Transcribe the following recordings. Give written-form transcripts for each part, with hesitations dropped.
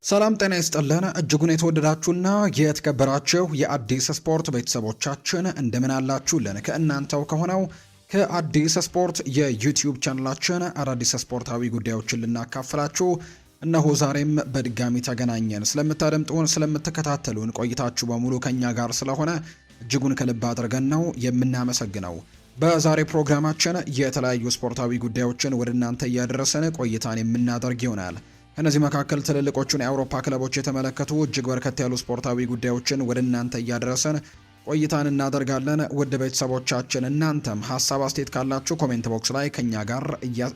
ሰላም ጤና ይስጥልን እጅጉን የተወደዳችሁና የተከበራችሁ የአዲስ ስፖርት ቤተሰቦቻችን እንደምን አላችሁልን? ከእናንተው ከሆነው ከአዲስ ስፖርት የዩቲዩብ ቻናላችን አዳዲስ ስፖርታዊ ጉዳዮችን ልናካፍላችሁ እነሆ ዛሬም በድጋሚ ተገናኘን። ስለምታደምጡን፣ ስለምትከታተሉን ቆይታችሁ በሙሉ ከኛ ጋር ስለሆነ እጅጉን ከልብ አድርገን ነው የምናመሰግነው። በዛሬ ፕሮግራማችን የተለያዩ ስፖርታዊ ጉዳዮችን ወደ እናንተ እያደረሰን ቆይታን የምናደርግ ይሆናል። ከነዚህ መካከል ትልልቆቹን የአውሮፓ ክለቦች የተመለከቱ እጅግ በርከት ያሉ ስፖርታዊ ጉዳዮችን ወደ እናንተ እያደረሰን ቆይታን እናደርጋለን። ውድ ቤተሰቦቻችን እናንተም ሀሳብ አስተያየት ካላችሁ ኮሜንት ቦክስ ላይ ከኛ ጋር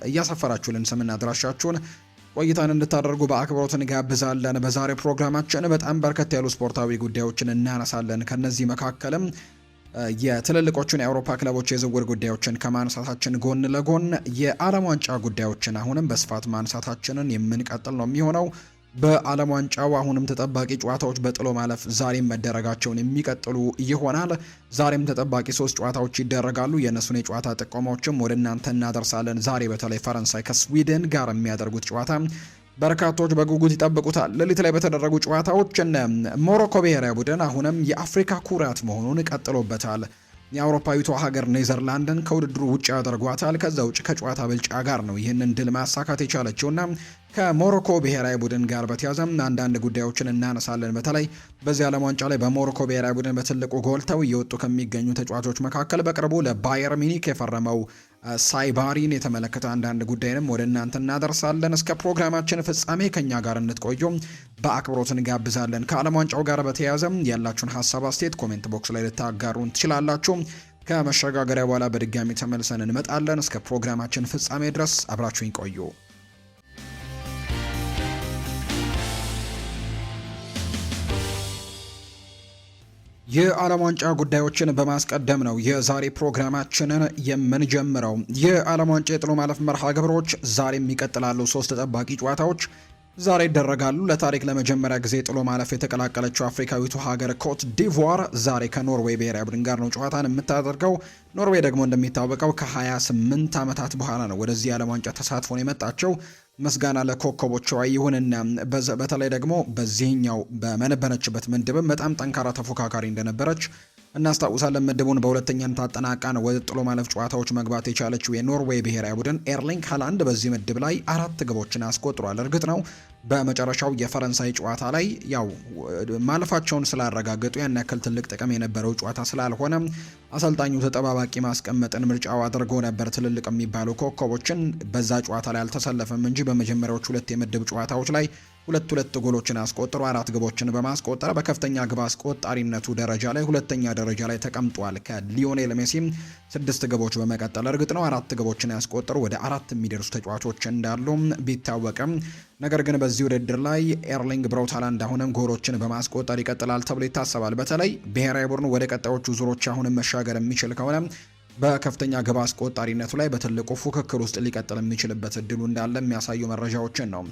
እያሰፈራችሁልን ስምና አድራሻችሁን ቆይታን እንድታደርጉ በአክብሮት እንጋብዛለን። በዛሬ ፕሮግራማችን በጣም በርከት ያሉ ስፖርታዊ ጉዳዮችን እናነሳለን። ከነዚህ መካከልም የትልልቆቹን የአውሮፓ ክለቦች የዝውውር ጉዳዮችን ከማንሳታችን ጎን ለጎን የዓለም ዋንጫ ጉዳዮችን አሁንም በስፋት ማንሳታችንን የምንቀጥል ነው የሚሆነው። በዓለም ዋንጫው አሁንም ተጠባቂ ጨዋታዎች በጥሎ ማለፍ ዛሬም መደረጋቸውን የሚቀጥሉ ይሆናል። ዛሬም ተጠባቂ 3 ጨዋታዎች ይደረጋሉ። የእነሱን የጨዋታ ጥቆማዎችም ወደ እናንተ እናደርሳለን። ዛሬ በተለይ ፈረንሳይ ከስዊድን ጋር የሚያደርጉት ጨዋታ በርካቶች በጉጉት ይጠብቁታል። ሌሊት ላይ በተደረጉ ጨዋታዎች ሞሮኮ ብሔራዊ ቡድን አሁንም የአፍሪካ ኩራት መሆኑን ቀጥሎበታል። የአውሮፓዊቷ ሀገር ኔዘርላንድን ከውድድሩ ውጭ ያደርጓታል። ከዛ ውጭ ከጨዋታ ብልጫ ጋር ነው ይህንን ድል ማሳካት የቻለችውና ከሞሮኮ ብሔራዊ ቡድን ጋር በተያዘም አንዳንድ ጉዳዮችን እናነሳለን። በተለይ በዚህ ዓለም ዋንጫ ላይ በሞሮኮ ብሔራዊ ቡድን በትልቁ ጎልተው እየወጡ ከሚገኙ ተጫዋቾች መካከል በቅርቡ ለባየር ሚኒክ የፈረመው ሳይባሪን የተመለከተ አንዳንድ ጉዳይንም ወደ እናንተ እናደርሳለን። እስከ ፕሮግራማችን ፍጻሜ ከኛ ጋር እንድትቆዩ በአክብሮት እንጋብዛለን። ከዓለም ዋንጫው ጋር በተያያዘም ያላችሁን ሀሳብ አስተያየት ኮሜንት ቦክስ ላይ ልታጋሩን ትችላላችሁ። ከመሸጋገሪያ በኋላ በድጋሚ ተመልሰን እንመጣለን። እስከ ፕሮግራማችን ፍጻሜ ድረስ አብራችሁኝ ቆዩ። የዓለም ዋንጫ ጉዳዮችን በማስቀደም ነው የዛሬ ፕሮግራማችንን የምንጀምረው። የዓለም ዋንጫ የጥሎ ማለፍ መርሃ ግብሮች ዛሬም ይቀጥላሉ። 3 ተጠባቂ ጨዋታዎች ዛሬ ይደረጋሉ። ለታሪክ ለመጀመሪያ ጊዜ ጥሎ ማለፍ የተቀላቀለችው አፍሪካዊቱ ሀገር ኮት ዲቮር ዛሬ ከኖርዌይ ብሔራዊ ቡድን ጋር ነው ጨዋታን የምታደርገው። ኖርዌይ ደግሞ እንደሚታወቀው ከ28 ዓመታት በኋላ ነው ወደዚህ የዓለም ዋንጫ ተሳትፎን የመጣቸው። መስጋና ለኮከቦቿ ይሁንና በተለይ ደግሞ በዚህኛው በመነበረችበት ምድብም በጣም ጠንካራ ተፎካካሪ እንደነበረች እናስታውሳለን። ምድቡን በሁለተኛነት አጠናቃ ነው ወደ ጥሎ ማለፍ ጨዋታዎች መግባት የቻለችው የኖርዌይ ብሔራዊ ቡድን። ኤርሊንግ ሃላንድ በዚህ ምድብ ላይ 4 ግቦችን አስቆጥሯል። እርግጥ ነው በመጨረሻው የፈረንሳይ ጨዋታ ላይ ያው ማለፋቸውን ስላረጋገጡ ያን ያክል ትልቅ ጥቅም የነበረው ጨዋታ ስላልሆነ አሰልጣኙ ተጠባባቂ ማስቀመጥን ምርጫው አድርጎ ነበር። ትልልቅ የሚባሉ ኮከቦችን በዛ ጨዋታ ላይ አልተሰለፈም እንጂ በመጀመሪያዎቹ 2 የምድብ ጨዋታዎች ላይ 2 ጎሎችን አስቆጥሮ 4 ግቦችን በማስቆጠር በከፍተኛ ግብ አስቆጣሪነቱ ደረጃ ላይ ሁለተኛ ደረጃ ላይ ተቀምጧል። ከሊዮኔል ሜሲም 6 ግቦች በመቀጠል እርግጥ ነው 4 ግቦችን ያስቆጠሩ ወደ 4 የሚደርሱ ተጫዋቾች እንዳሉ ቢታወቅም ነገር ግን በዚህ ውድድር ላይ ኤርሊንግ ብራውት ሃላንድ አሁንም ጎሎችን በማስቆጠር ይቀጥላል ተብሎ ይታሰባል። በተለይ ብሔራዊ ቡድኑ ወደ ቀጣዮቹ ዙሮች አሁንም መሻገር የሚችል ከሆነ በከፍተኛ ግብ አስቆጣሪነቱ ላይ በትልቁ ፉክክር ውስጥ ሊቀጥል የሚችልበት እድሉ እንዳለ የሚያሳዩ መረጃዎችን ነው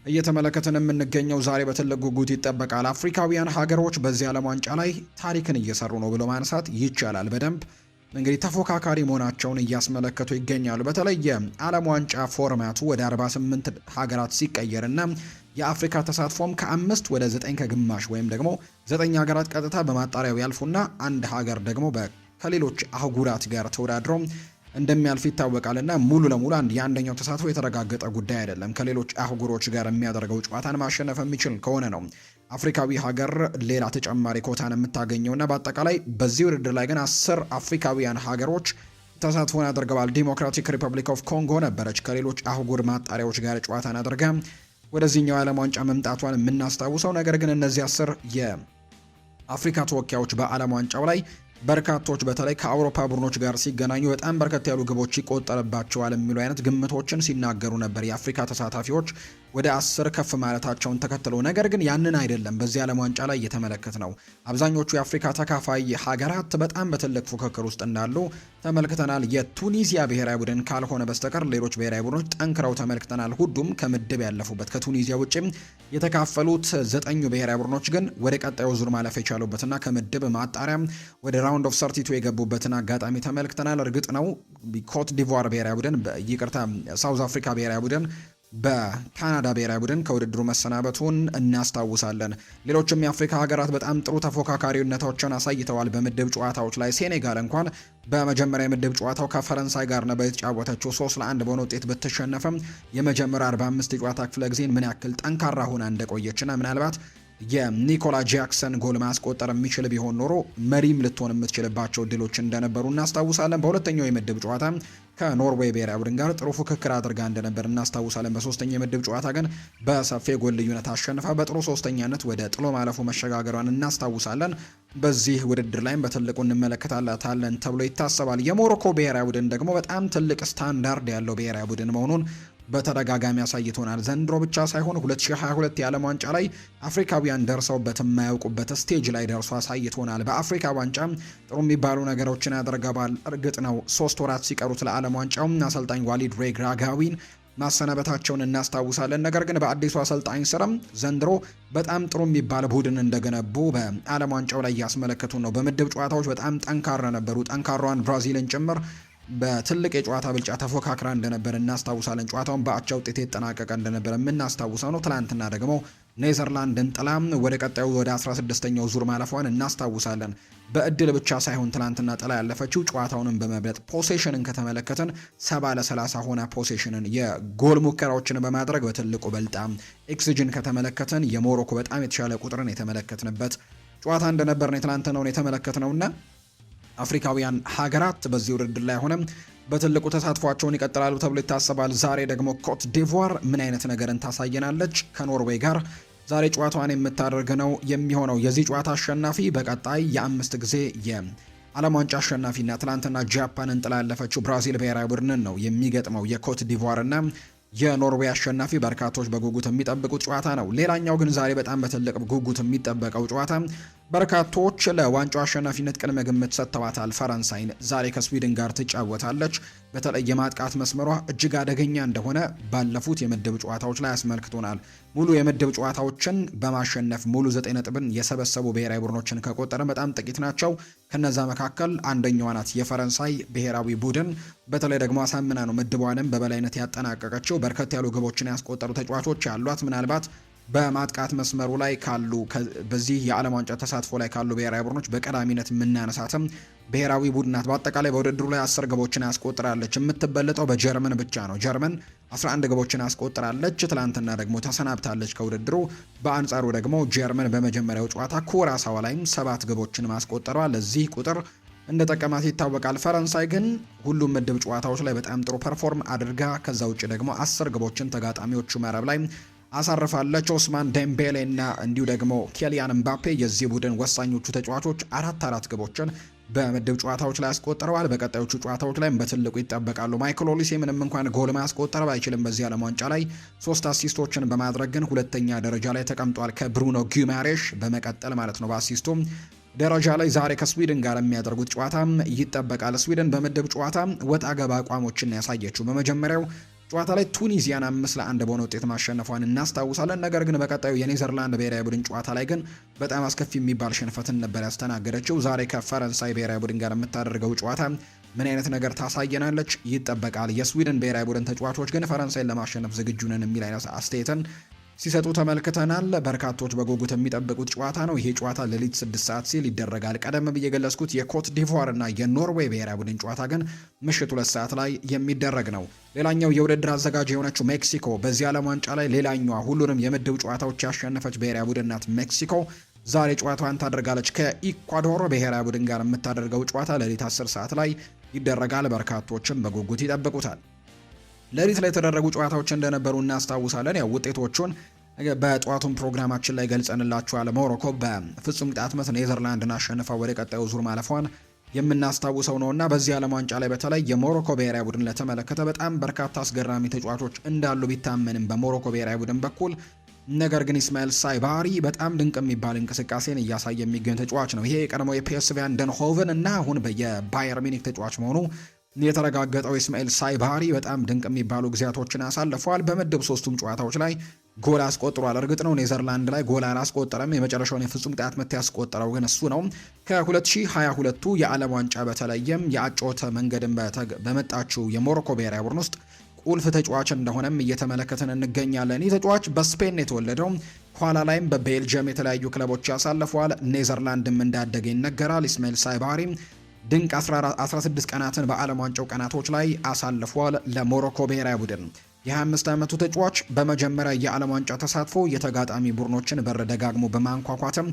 እየተመለከትን የምንገኘው። ዛሬ በትልቅ ጉጉት ይጠበቃል። አፍሪካውያን ሀገሮች በዚህ ዓለም ዋንጫ ላይ ታሪክን እየሰሩ ነው ብሎ ማንሳት ይቻላል። በደንብ እንግዲህ ተፎካካሪ መሆናቸውን እያስመለከቱ ይገኛሉ። በተለይ የዓለም ዋንጫ ፎርማቱ ወደ 48 ሀገራት ሲቀየርና የአፍሪካ ተሳትፎም ከ5 ወደ 9 ከግማሽ ወይም ደግሞ 9 ሀገራት ቀጥታ በማጣሪያው ያልፉና አንድ ሀገር ደግሞ ከሌሎች አህጉራት ጋር ተወዳድሮ እንደሚያልፍ ይታወቃልና ሙሉ ለሙሉ የአንደኛው ተሳትፎ የተረጋገጠ ጉዳይ አይደለም። ከሌሎች አህጉሮች ጋር የሚያደርገው ጨዋታን ማሸነፍ የሚችል ከሆነ ነው አፍሪካዊ ሀገር ሌላ ተጨማሪ ኮታን የምታገኘውና በአጠቃላይ በዚህ ውድድር ላይ ግን 10 አፍሪካዊያን ሀገሮች ተሳትፎን ያደርገዋል። ዲሞክራቲክ ሪፐብሊክ ኦፍ ኮንጎ ነበረች ከሌሎች አህጉር ማጣሪያዎች ጋር ጨዋታን አድርጋ ወደዚህኛው የዓለም ዋንጫ መምጣቷን የምናስታውሰው። ነገር ግን እነዚህ 10 የአፍሪካ ተወካዮች በዓለም ዋንጫው ላይ በርካቶች በተለይ ከአውሮፓ ቡድኖች ጋር ሲገናኙ በጣም በርከት ያሉ ግቦች ይቆጠርባቸዋል የሚሉ አይነት ግምቶችን ሲናገሩ ነበር የአፍሪካ ተሳታፊዎች ወደ 10 ከፍ ማለታቸውን ተከትሎ። ነገር ግን ያንን አይደለም በዚህ ዓለም ዋንጫ ላይ እየተመለከት ነው። አብዛኞቹ የአፍሪካ ተካፋይ ሀገራት በጣም በትልቅ ፉክክር ውስጥ እንዳሉ ተመልክተናል። የቱኒዚያ ብሔራዊ ቡድን ካልሆነ በስተቀር ሌሎች ብሔራዊ ቡድኖች ጠንክረው ተመልክተናል። ሁሉም ከምድብ ያለፉበት ከቱኒዚያ ውጭም የተካፈሉት 9 ብሔራዊ ቡድኖች ግን ወደ ቀጣዩ ዙር ማለፍ የቻሉበትና ከምድብ ማጣሪያ ወደ ራውንድ ኦፍ 32 የገቡበትን አጋጣሚ ተመልክተናል። እርግጥ ነው ኮት ዲቮር ብሔራዊ ቡድን ሳውዝ አፍሪካ ብሔራዊ ቡድን በካናዳ ብሔራዊ ቡድን ከውድድሩ መሰናበቱን እናስታውሳለን። ሌሎችም የአፍሪካ ሀገራት በጣም ጥሩ ተፎካካሪነቶችን አሳይተዋል። በምድብ ጨዋታዎች ላይ ሴኔጋል እንኳን በመጀመሪያ የምድብ ጨዋታው ከፈረንሳይ ጋር ነበር የተጫወተችው። 3-1 በሆነ ውጤት ብትሸነፍም የመጀመሪያ 45 የጨዋታ ክፍለ ጊዜን ምን ያክል ጠንካራ ሆና እንደቆየችና ምናልባት የኒኮላ ጃክሰን ጎል ማስቆጠር የሚችል ቢሆን ኖሮ መሪም ልትሆን የምትችልባቸው እድሎች እንደነበሩ እናስታውሳለን። በሁለተኛው የምድብ ጨዋታ ከኖርዌይ ብሔራዊ ቡድን ጋር ጥሩ ፉክክር አድርጋ እንደነበር እናስታውሳለን። በሶስተኛው የምድብ ጨዋታ ግን በሰፊ ጎል ልዩነት አሸንፋ በጥሩ ሶስተኛነት ወደ ጥሎ ማለፉ መሸጋገሯን እናስታውሳለን። በዚህ ውድድር ላይም በትልቁ እንመለከታለን ተብሎ ይታሰባል። የሞሮኮ ብሔራዊ ቡድን ደግሞ በጣም ትልቅ ስታንዳርድ ያለው ብሔራዊ ቡድን መሆኑን በተደጋጋሚ አሳይቶናል። ዘንድሮ ብቻ ሳይሆን 2022 የዓለም ዋንጫ ላይ አፍሪካውያን ደርሰውበት የማያውቁበት ስቴጅ ላይ ደርሶ አሳይቶናል። በአፍሪካ ዋንጫ ጥሩ የሚባሉ ነገሮችን ያደርገዋል። እርግጥ ነው 3 ወራት ሲቀሩት ለዓለም ዋንጫው አሰልጣኝ ዋሊድ ሬግራጋዊን ማሰናበታቸውን እናስታውሳለን። ነገር ግን በአዲሱ አሰልጣኝ ስርም ዘንድሮ በጣም ጥሩ የሚባል ቡድን እንደገነቡ በዓለም ዋንጫው ላይ እያስመለከቱ ነው። በምድብ ጨዋታዎች በጣም ጠንካራ ነበሩ። ጠንካራዋን ብራዚልን ጭምር በትልቅ የጨዋታ ብልጫ ተፎካክራ እንደነበር እናስታውሳለን። ጨዋታውን በአቻ ውጤት የተጠናቀቀ እንደነበር የምናስታውሰው ነው። ትላንትና ደግሞ ኔዘርላንድን ጥላም ወደ ቀጣዩ ወደ 16ኛው ዙር ማለፏን እናስታውሳለን። በእድል ብቻ ሳይሆን ትላንትና ጥላ ያለፈችው ጨዋታውንም በመብለጥ ፖሴሽንን ከተመለከትን 70-30 ሆና ፖሴሽንን የጎል ሙከራዎችን በማድረግ በትልቁ በልጣ ኤክስጂን ከተመለከትን የሞሮኮ በጣም የተሻለ ቁጥርን የተመለከትንበት ጨዋታ እንደነበር ነው የትላንትናውን የተመለከትነውና አፍሪካውያን ሀገራት በዚህ ውድድር ላይ ሆነም በትልቁ ተሳትፏቸውን ይቀጥላሉ ተብሎ ይታሰባል። ዛሬ ደግሞ ኮት ዲቮር ምን አይነት ነገርን ታሳየናለች? ከኖርዌይ ጋር ዛሬ ጨዋታዋን የምታደርግ ነው የሚሆነው። የዚህ ጨዋታ አሸናፊ በቀጣይ የ5 ጊዜ የዓለም ዋንጫ አሸናፊና ትላንትና ጃፓንን ጥላ ያለፈችው ብራዚል ብሔራዊ ቡድንን ነው የሚገጥመው። የኮት ዲቮርና የኖርዌይ አሸናፊ በርካቶች በጉጉት የሚጠብቁት ጨዋታ ነው። ሌላኛው ግን ዛሬ በጣም በትልቅ ጉጉት የሚጠበቀው ጨዋታ በርካቶች ለዋንጫው አሸናፊነት ቅድመ ግምት ሰጥተዋታል። ፈረንሳይን ዛሬ ከስዊድን ጋር ትጫወታለች። በተለይ የማጥቃት መስመሯ እጅግ አደገኛ እንደሆነ ባለፉት የምድብ ጨዋታዎች ላይ ያስመልክቶናል። ሙሉ የምድብ ጨዋታዎችን በማሸነፍ ሙሉ 9 ነጥብን የሰበሰቡ ብሔራዊ ቡድኖችን ከቆጠረ በጣም ጥቂት ናቸው። ከነዛ መካከል አንደኛዋ ናት የፈረንሳይ ብሔራዊ ቡድን። በተለይ ደግሞ አሳምና ነው ምድቧንም በበላይነት ያጠናቀቀችው። በርከት ያሉ ግቦችን ያስቆጠሩ ተጫዋቾች ያሏት ምናልባት በማጥቃት መስመሩ ላይ ካሉ በዚህ የዓለም ዋንጫ ተሳትፎ ላይ ካሉ ብሔራዊ ቡድኖች በቀዳሚነት የምናነሳትም ብሔራዊ ቡድናት። በአጠቃላይ በውድድሩ ላይ 10 ግቦችን ያስቆጥራለች። የምትበለጠው በጀርመን ብቻ ነው። ጀርመን 11 ግቦችን ያስቆጥራለች። ትላንትና ደግሞ ተሰናብታለች ከውድድሩ። በአንጻሩ ደግሞ ጀርመን በመጀመሪያው ጨዋታ ኩራሳዋ ላይም 7 ግቦችን ማስቆጠሯ ለዚህ ቁጥር እንደ ጠቀማት ይታወቃል። ፈረንሳይ ግን ሁሉም ምድብ ጨዋታዎች ላይ በጣም ጥሩ ፐርፎርም አድርጋ ከዛ ውጭ ደግሞ 10 ግቦችን ተጋጣሚዎቹ መረብ ላይ አሳርፋለች። ኦስማን ዴምቤሌ እና እንዲሁ ደግሞ ኬሊያን ምባፔ የዚህ ቡድን ወሳኞቹ ተጫዋቾች 4 ግቦችን በምድብ ጨዋታዎች ላይ አስቆጥረዋል። በቀጣዮቹ ጨዋታዎች ላይም በትልቁ ይጠበቃሉ። ማይክል ኦሊሴ ምንም እንኳን ጎል ማስቆጠር ባይችልም በዚህ ዓለም ዋንጫ ላይ 3 አሲስቶችን በማድረግ ግን ሁለተኛ ደረጃ ላይ ተቀምጧል፣ ከብሩኖ ጊማሬሽ በመቀጠል ማለት ነው። በአሲስቱም ደረጃ ላይ ዛሬ ከስዊድን ጋር የሚያደርጉት ጨዋታም ይጠበቃል። ስዊድን በምድብ ጨዋታ ወጣ ገባ አቋሞችን ያሳየችው በመጀመሪያው ጨዋታ ላይ ቱኒዚያን 5-1 በሆነ ውጤት ማሸነፏን እናስታውሳለን። ነገር ግን በቀጣዩ የኔዘርላንድ ብሔራዊ ቡድን ጨዋታ ላይ ግን በጣም አስከፊ የሚባል ሽንፈትን ነበር ያስተናገደችው። ዛሬ ከፈረንሳይ ብሔራዊ ቡድን ጋር የምታደርገው ጨዋታ ምን አይነት ነገር ታሳየናለች ይጠበቃል። የስዊድን ብሔራዊ ቡድን ተጫዋቾች ግን ፈረንሳይን ለማሸነፍ ዝግጁ ነን የሚል አይነት አስተያየትን ሲሰጡ ተመልክተናል። በርካቶች በጉጉት የሚጠብቁት ጨዋታ ነው። ይሄ ጨዋታ ሌሊት 6 ሰዓት ሲል ይደረጋል። ቀደም ብዬ የገለጽኩት የኮት ዲቮር እና የኖርዌይ ብሔራዊ ቡድን ጨዋታ ግን ምሽት 2 ሰዓት ላይ የሚደረግ ነው። ሌላኛው የውድድር አዘጋጅ የሆነችው ሜክሲኮ በዚህ ዓለም ዋንጫ ላይ ሌላኛዋ ሁሉንም የምድብ ጨዋታዎች ያሸነፈች ብሔራዊ ቡድን ናት። ሜክሲኮ ዛሬ ጨዋታዋን ታደርጋለች። ከኢኳዶር ብሔራዊ ቡድን ጋር የምታደርገው ጨዋታ ሌሊት 10 ሰዓት ላይ ይደረጋል። በርካቶችም በጉጉት ይጠብቁታል። ሌሊት ላይ የተደረጉ ጨዋታዎች እንደነበሩ እናስታውሳለን። ያው ውጤቶቹን በጠዋቱን ፕሮግራማችን ላይ ገልጸንላችኋል። ሞሮኮ በፍጹም ቅጣት ምት ኔዘርላንድን አሸንፋ ወደ ቀጣዩ ዙር ማለፏን የምናስታውሰው ነውና በዚህ ዓለም ዋንጫ ላይ በተለይ የሞሮኮ ብሔራዊ ቡድን ለተመለከተ በጣም በርካታ አስገራሚ ተጫዋቾች እንዳሉ ቢታመንም በሞሮኮ ብሔራዊ ቡድን በኩል ነገር ግን ኢስማኤል ሳይባሪ በጣም ድንቅ የሚባል እንቅስቃሴን እያሳየ የሚገኝ ተጫዋች ነው። ይሄ የቀድሞው የፒኤስቪ አይንድሆቨን እና አሁን የባየር ሚኒክ ተጫዋች መሆኑ የተረጋገጠው ኢስማኤል ሳይባሪ በጣም ድንቅ የሚባሉ ጊዜያቶችን አሳልፈዋል። በምድብ 3ቱም ጨዋታዎች ላይ ጎል አስቆጥሯል። እርግጥ ነው ኔዘርላንድ ላይ ጎል አላስቆጠረም። የመጨረሻውን የፍጹም ቅጣት ምት ያስቆጠረው ግን እሱ ነው። ከ2022 የዓለም ዋንጫ በተለየም የአጨዋወት መንገድን በመጣችው የሞሮኮ ብሔራዊ ቡድን ውስጥ ቁልፍ ተጫዋች እንደሆነም እየተመለከትን እንገኛለን። ይህ ተጫዋች በስፔን የተወለደው ኋላ ላይም በቤልጅየም የተለያዩ ክለቦች ያሳልፈዋል። ኔዘርላንድም እንዳደገ ይነገራል። ኢስማኤል ሳይባሪ ድንቅ 16 ቀናትን በዓለም ዋንጫው ቀናቶች ላይ አሳልፏል ለሞሮኮ ብሔራዊ ቡድን። የ25 ዓመቱ ተጫዋች በመጀመሪያ የዓለም ዋንጫ ተሳትፎ የተጋጣሚ ቡድኖችን በር ደጋግሞ በማንኳኳትም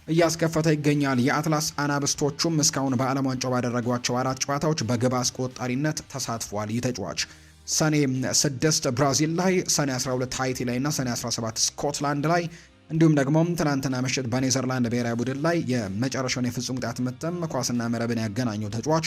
እያስከፈተ ይገኛል። የአትላስ አናብስቶቹም እስካሁን በዓለም ዋንጫው ባደረጓቸው 4 ጨዋታዎች በግብ አስቆጣሪነት ተሳትፏል። ይህ ተጫዋች ሰኔ 6 ብራዚል ላይ፣ ሰኔ 12 ሃይቲ ላይ እና ሰኔ 17 ስኮትላንድ ላይ እንዲሁም ደግሞ ትናንትና ምሽት በኔዘርላንድ ብሔራዊ ቡድን ላይ የመጨረሻውን የፍጹም ቅጣት ምትም ኳስና መረብን ያገናኘው ተጫዋች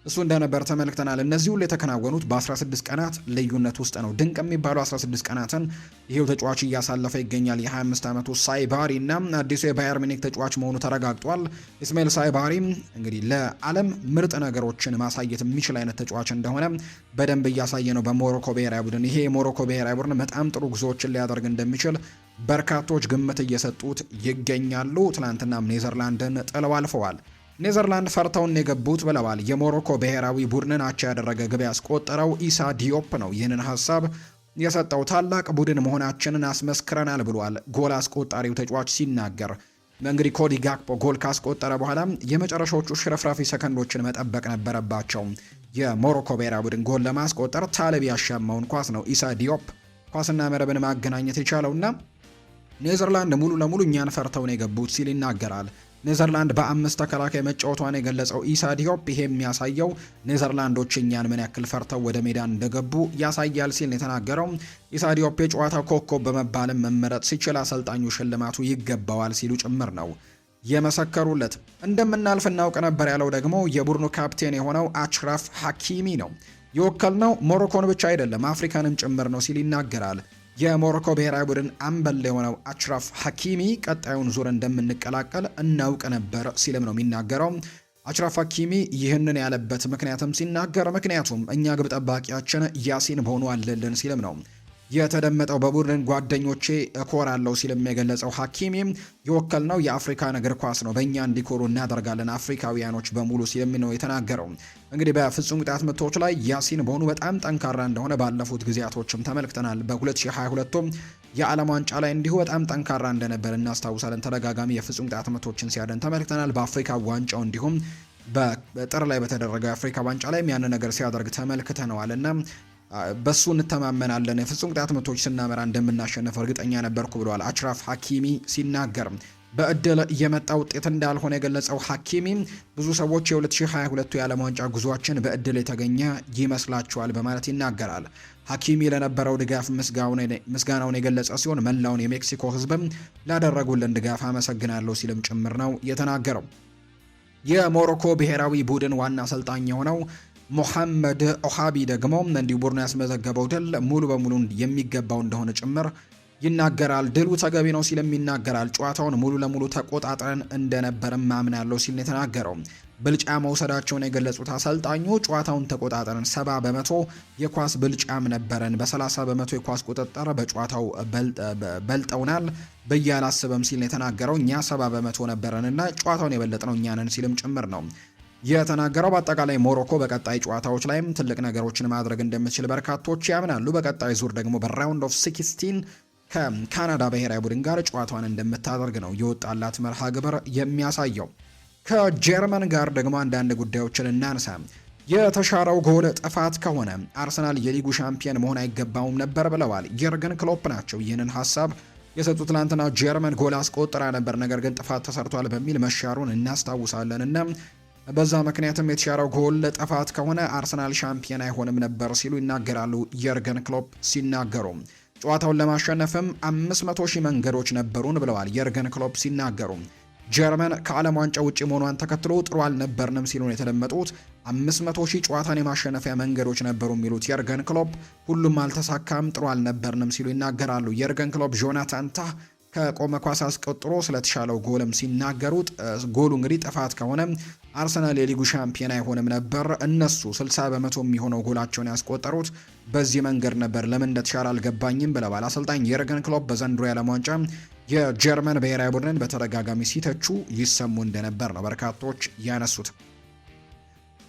እሱ እንደነበር ተመልክተናል። እነዚህ ሁሉ የተከናወኑት በ16 ቀናት ልዩነት ውስጥ ነው። ድንቅ የሚባሉ 16 ቀናትን ይሄው ተጫዋች እያሳለፈ ይገኛል። የ25 ዓመቱ ሳይባሪ እና አዲሱ የባየር ሚኒክ ተጫዋች መሆኑ ተረጋግጧል። ኢስማኤል ሳይባሪ እንግዲህ ለዓለም ምርጥ ነገሮችን ማሳየት የሚችል አይነት ተጫዋች እንደሆነ በደንብ እያሳየ ነው በሞሮኮ ብሔራዊ ቡድን። ይሄ የሞሮኮ ብሔራዊ ቡድን በጣም ጥሩ ጉዞዎችን ሊያደርግ እንደሚችል በርካቶች ግምት እየሰጡት ይገኛሉ። ትናንትናም ኔዘርላንድን ጥለው አልፈዋል። ኔዘርላንድ ፈርተውን የገቡት ብለዋል። የሞሮኮ ብሔራዊ ቡድንን አቻ ያደረገ ግብ ያስቆጠረው ኢሳ ዲዮፕ ነው። ይህንን ሀሳብ የሰጠው ታላቅ ቡድን መሆናችንን አስመስክረናል ብሏል ጎል አስቆጣሪው ተጫዋች ሲናገር። እንግዲህ ኮዲ ጋክፖ ጎል ካስቆጠረ በኋላ የመጨረሻዎቹ ሽረፍራፊ ሰከንዶችን መጠበቅ ነበረባቸው። የሞሮኮ ብሔራዊ ቡድን ጎል ለማስቆጠር ታለብ ያሻማውን ኳስ ነው ኢሳ ዲዮፕ ኳስና መረብን ማገናኘት የቻለውና ኔዘርላንድ ሙሉ ለሙሉ እኛን ፈርተውን የገቡት ሲል ይናገራል። ኔዘርላንድ በ5 ተከላካይ መጫወቷን የገለጸው ኢሳ ዲዮፕ ይሄ የሚያሳየው ኔዘርላንዶች እኛን ምን ያክል ፈርተው ወደ ሜዳ እንደገቡ ያሳያል ሲል የተናገረው። ኢሳ ዲዮፕ የጨዋታው ኮከብ በመባልም መመረጥ ሲችል አሰልጣኙ ሽልማቱ ይገባዋል ሲሉ ጭምር ነው የመሰከሩለት። እንደምናልፍ እናውቅ ነበር ያለው ደግሞ የቡድኑ ካፕቴን የሆነው አችራፍ ሀኪሚ ነው። የወከልነው ሞሮኮን ብቻ አይደለም አፍሪካንም ጭምር ነው ሲል ይናገራል። የሞሮኮ ብሔራዊ ቡድን አምበል የሆነው አችራፍ ሀኪሚ ቀጣዩን ዙር እንደምንቀላቀል እናውቅ ነበር ሲልም ነው የሚናገረው። አችራፍ ሀኪሚ ይህንን ያለበት ምክንያትም ሲናገር ምክንያቱም እኛ ግብ ጠባቂያችን ያሲን ቦኖ አለልን ሲልም ነው የተደመጠው። በቡድን ጓደኞቼ እኮራለሁ ሲልም የገለጸው ሀኪሚ የወከልነው የአፍሪካን እግር ኳስ ነው፣ በእኛ እንዲኮሩ እናደርጋለን አፍሪካውያኖች በሙሉ ሲልም ነው የተናገረው። እንግዲህ በፍጹም ቅጣት ምቶች ላይ ያሲን ቦኑ በጣም ጠንካራ እንደሆነ ባለፉት ጊዜያቶችም ተመልክተናል። በ2022 የዓለም ዋንጫ ላይ እንዲሁ በጣም ጠንካራ እንደነበር እናስታውሳለን። ተደጋጋሚ የፍጹም ቅጣት ምቶችን ሲያደን ተመልክተናል። በአፍሪካ ዋንጫው እንዲሁም በጥር ላይ በተደረገው የአፍሪካ ዋንጫ ላይ ያን ነገር ሲያደርግ ተመልክተነዋል እና በሱ እንተማመናለን። የፍጹም ቅጣት ምቶች ስናመራ እንደምናሸንፍ እርግጠኛ ነበርኩ ብለዋል አችራፍ ሀኪሚ ሲናገር። በእድል የመጣ ውጤት እንዳልሆነ የገለጸው ሀኪሚ ብዙ ሰዎች የ2022 የዓለም ዋንጫ ጉዟችን በእድል የተገኘ ይመስላቸዋል በማለት ይናገራል። ሀኪሚ ለነበረው ድጋፍ ምስጋናውን የገለጸ ሲሆን መላውን የሜክሲኮ ሕዝብም ላደረጉልን ድጋፍ አመሰግናለሁ ሲልም ጭምር ነው የተናገረው። የሞሮኮ ብሔራዊ ቡድን ዋና አሰልጣኝ የሆነው ሞሐመድ ኦሃቢ ደግሞ እንዲሁ ቡድኑ ያስመዘገበው ድል ሙሉ በሙሉ የሚገባው እንደሆነ ጭምር ይናገራል። ድሉ ተገቢ ነው ሲልም ይናገራል። ጨዋታውን ሙሉ ለሙሉ ተቆጣጥረን እንደነበርም ማምናለሁ ሲል ነው የተናገረው። ብልጫ መውሰዳቸውን የገለጹት አሰልጣኙ ጨዋታውን ተቆጣጠረን 70 በመቶ የኳስ ብልጫም ነበረን፣ በ30 በመቶ የኳስ ቁጥጥር በጨዋታው በልጠውናል ብዬ አላስብም ሲል ነው የተናገረው። እኛ 70 በመቶ ነበረንና ጨዋታውን የበለጥነው እኛ ነን ሲልም ጭምር ነው የተናገረው። በአጠቃላይ ሞሮኮ በቀጣይ ጨዋታዎች ላይም ትልቅ ነገሮችን ማድረግ እንደምትችል በርካቶች ያምናሉ። በቀጣይ ዙር ደግሞ በራውንድ ኦፍ 16 ከካናዳ ብሔራዊ ቡድን ጋር ጨዋታዋን እንደምታደርግ ነው የወጣላት መርሃ ግብር የሚያሳየው። ከጀርመን ጋር ደግሞ አንዳንድ ጉዳዮችን እናንሳ። የተሻረው ጎል ጥፋት ከሆነ አርሰናል የሊጉ ሻምፒየን መሆን አይገባውም ነበር ብለዋል የርገን ክሎፕ ናቸው ይህንን ሀሳብ የሰጡት። ትናንትና ጀርመን ጎል አስቆጥራ ነበር፣ ነገር ግን ጥፋት ተሰርቷል በሚል መሻሩን እናስታውሳለን እና በዛ ምክንያትም የተሻረው ጎል ጥፋት ከሆነ አርሰናል ሻምፒየን አይሆንም ነበር ሲሉ ይናገራሉ የርገን ክሎፕ ሲናገሩ። ጨዋታውን ለማሸነፍም 500,000 መንገዶች ነበሩን ብለዋል የርገን ክሎፕ ሲናገሩ። ጀርመን ከዓለም ዋንጫ ውጪ መሆኗን ተከትሎ ጥሩ አልነበርንም ሲሉ የተደመጡት 500,000 ጨዋታን የማሸነፊያ መንገዶች ነበሩ የሚሉት የርገን ክሎፕ ሁሉም አልተሳካም፣ ጥሩ አልነበርንም ሲሉ ይናገራሉ። የርገን ክሎፕ ጆናታን ታህ ከቆመ ኳስ አስቆጥሮ ስለተሻለው ጎልም ሲናገሩት ጎሉ እንግዲህ ጥፋት ከሆነ አርሰናል የሊጉ ሻምፒዮን አይሆንም ነበር። እነሱ 60 በመቶ የሚሆነው ጎላቸውን ያስቆጠሩት በዚህ መንገድ ነበር፣ ለምን እንደተሻለ አልገባኝም ብለዋል አሰልጣኝ የርገን ክሎፕ። በዘንድሮ የዓለም ዋንጫ የጀርመን ብሔራዊ ቡድንን በተደጋጋሚ ሲተቹ ይሰሙ እንደነበር ነው በርካቶች ያነሱት።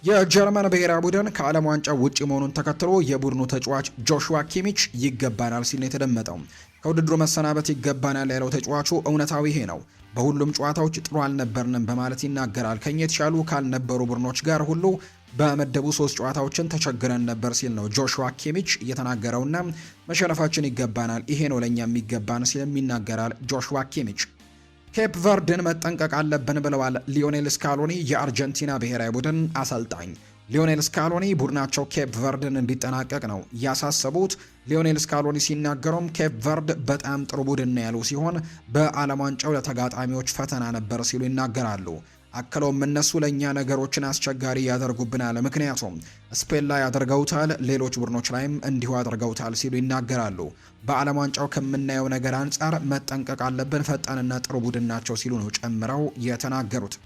የጀርመን ብሔራዊ ቡድን ከዓለም ዋንጫ ውጪ መሆኑን ተከትሎ የቡድኑ ተጫዋች ጆሹዋ ኪሚች ይገባናል ሲል ነው የተደመጠው። ከውድድሩ መሰናበት ይገባናል ያለው ተጫዋቹ እውነታዊ ይሄ ነው። በሁሉም ጨዋታዎች ጥሩ አልነበርንም በማለት ይናገራል። ከኛ የተሻሉ ካልነበሩ ቡድኖች ጋር ሁሉ በመደቡ 3 ጨዋታዎችን ተቸግረን ነበር ሲል ነው ጆሹዋ ኪሚች እየተናገረውና መሸነፋችን ይገባናል፣ ይሄ ነው ለኛ የሚገባን ሲልም ይናገራል ጆሹዋ ኪሚች። ኬፕ ቨርድን መጠንቀቅ አለብን ብለዋል ሊዮኔል ስካሎኒ የአርጀንቲና ብሔራዊ ቡድን አሰልጣኝ። ሊዮኔል ስካሎኒ ቡድናቸው ኬፕ ቨርድን እንዲጠናቀቅ ነው ያሳሰቡት። ሊዮኔል ስካሎኒ ሲናገሩም ኬፕ ቨርድ በጣም ጥሩ ቡድን ነው ያሉ ሲሆን በዓለም ዋንጫው ለተጋጣሚዎች ፈተና ነበር ሲሉ ይናገራሉ። አክለውም እነሱ ለእኛ ነገሮችን አስቸጋሪ ያደርጉብናል፣ ምክንያቱም ስፔን ላይ አድርገውታል፣ ሌሎች ቡድኖች ላይም እንዲሁ አድርገውታል ሲሉ ይናገራሉ። በዓለም ዋንጫው ከምናየው ነገር አንጻር መጠንቀቅ አለብን፣ ፈጣንና ጥሩ ቡድን ናቸው ሲሉ ነው ጨምረው የተናገሩት።